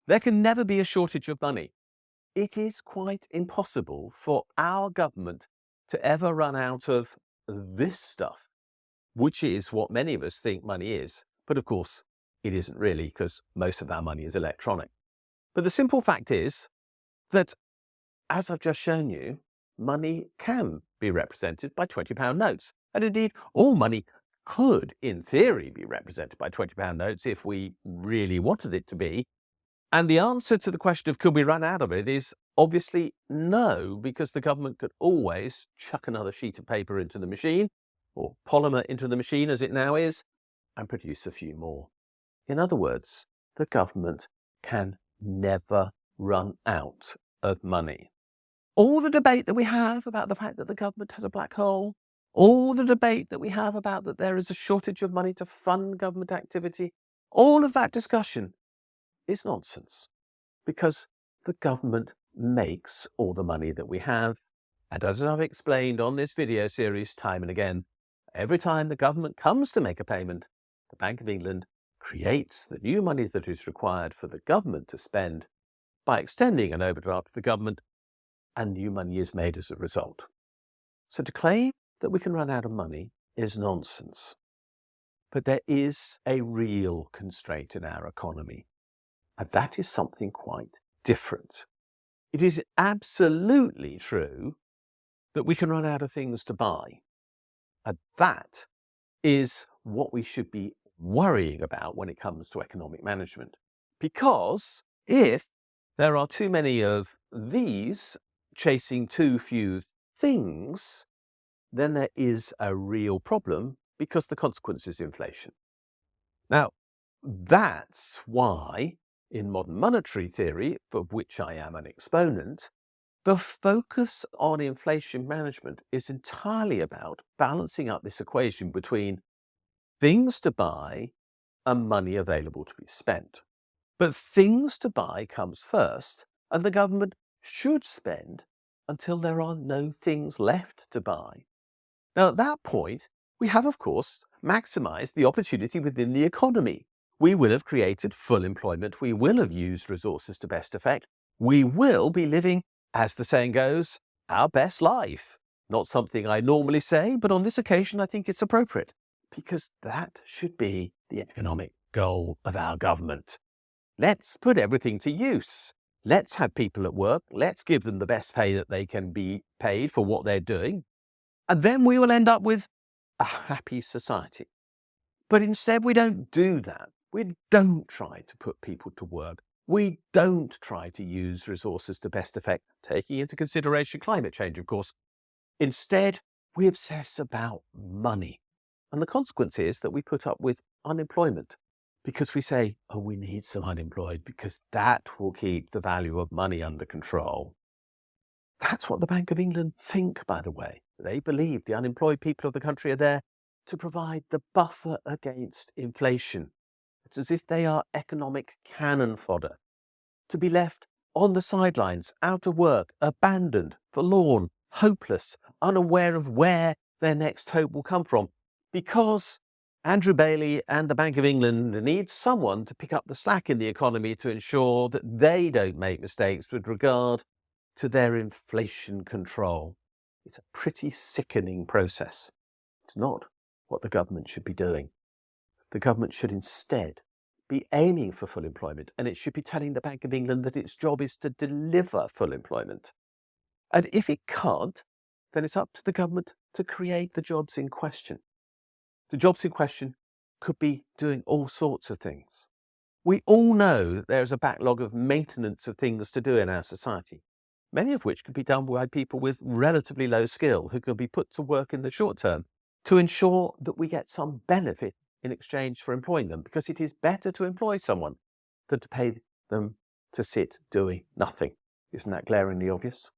There can never be a shortage of money. It is quite impossible for our government to ever run out of this stuff, which is what many of us think money is. But of course, it isn't really, because most of our money is electronic. But the simple fact is that, as I've just shown you, money can be represented by £20 notes. And indeed, all money could, in theory, be represented by £20 notes if we really wanted it to be. And the answer to the question of could we run out of it is obviously no, because the government could always chuck another sheet of paper into the machine, or polymer into the machine as it now is, and produce a few more. In other words, the government can never run out of money. All the debate that we have about the fact that the government has a black hole, all the debate that we have about that there is a shortage of money to fund government activity, all of that discussion is nonsense, because the government makes all the money that we have. And as I've explained on this video series time and again, every time the government comes to make a payment, the Bank of England creates the new money that is required for the government to spend by extending an overdraft to the government, and new money is made as a result. So to claim that we can run out of money is nonsense. But there is a real constraint in our economy, and that is something quite different. It is absolutely true that we can run out of things to buy, and that is what we should be worrying about when it comes to economic management. Because if there are too many of these chasing too few things, then there is a real problem, because the consequence is inflation. Now, that's why in modern monetary theory, of which I am an exponent, the focus on inflation management is entirely about balancing up this equation between things to buy and money available to be spent. But things to buy comes first, and the government should spend until there are no things left to buy. Now, at that point, we have, of course, maximised the opportunity within the economy. We will have created full employment. We will have used resources to best effect. We will be living, as the saying goes, our best life. Not something I normally say, but on this occasion I think it's appropriate, because that should be the economic goal of our government. Let's put everything to use. Let's have people at work. Let's give them the best pay that they can be paid for what they're doing. And then we will end up with a happy society. But instead we don't do that. We don't try to put people to work. We don't try to use resources to best effect, taking into consideration climate change, of course. Instead, we obsess about money. And the consequence is that we put up with unemployment, because we say, oh, we need some unemployed because that will keep the value of money under control. That's what the Bank of England think, by the way. They believe the unemployed people of the country are there to provide the buffer against inflation. It's as if they are economic cannon fodder, to be left on the sidelines, out of work, abandoned, forlorn, hopeless, unaware of where their next hope will come from, because Andrew Bailey and the Bank of England need someone to pick up the slack in the economy to ensure that they don't make mistakes with regard to their inflation control. It's a pretty sickening process. It's not what the government should be doing. The government should instead be aiming for full employment, and it should be telling the Bank of England that its job is to deliver full employment. And if it can't, then it's up to the government to create the jobs in question. The jobs in question could be doing all sorts of things. We all know that there is a backlog of maintenance of things to do in our society, many of which could be done by people with relatively low skill who can be put to work in the short term to ensure that we get some benefit in exchange for employing them, because it is better to employ someone than to pay them to sit doing nothing. Isn't that glaringly obvious?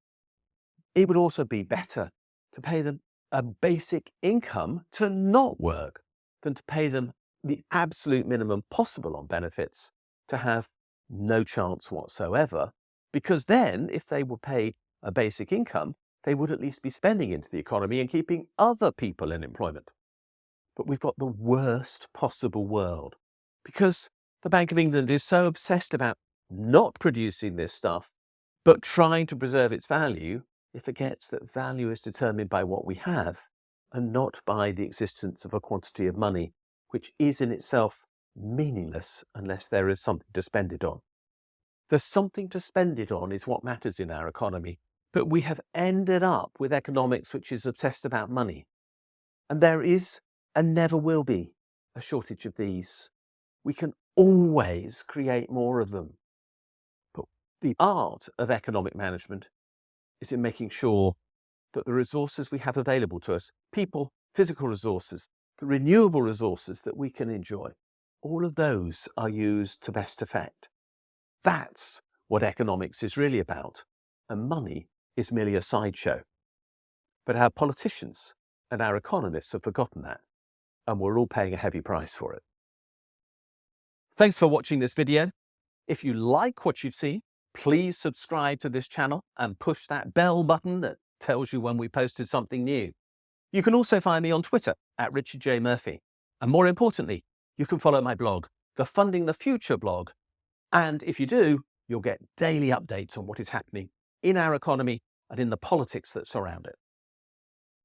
It would also be better to pay them a basic income to not work than to pay them the absolute minimum possible on benefits to have no chance whatsoever, because then if they were paid a basic income, they would at least be spending into the economy and keeping other people in employment. But we've got the worst possible world, because the Bank of England is so obsessed about not producing this stuff, but trying to preserve its value, it forgets that value is determined by what we have and not by the existence of a quantity of money, which is in itself meaningless unless there is something to spend it on. The something to spend it on is what matters in our economy, but we have ended up with economics which is obsessed about money. And there is, and never will be, a shortage of these. We can always create more of them. But the art of economic management is in making sure that the resources we have available to us, people, physical resources, the renewable resources that we can enjoy, all of those are used to best effect. That's what economics is really about, and money is merely a sideshow. But our politicians and our economists have forgotten that, and we're all paying a heavy price for it. Thanks for watching this video. If you like what you've seen, please subscribe to this channel and push that bell button that tells you when we posted something new. You can also find me on Twitter at Richard J. Murphy. And more importantly, you can follow my blog, the Funding the Future blog. And if you do, you'll get daily updates on what is happening in our economy and in the politics that surround it.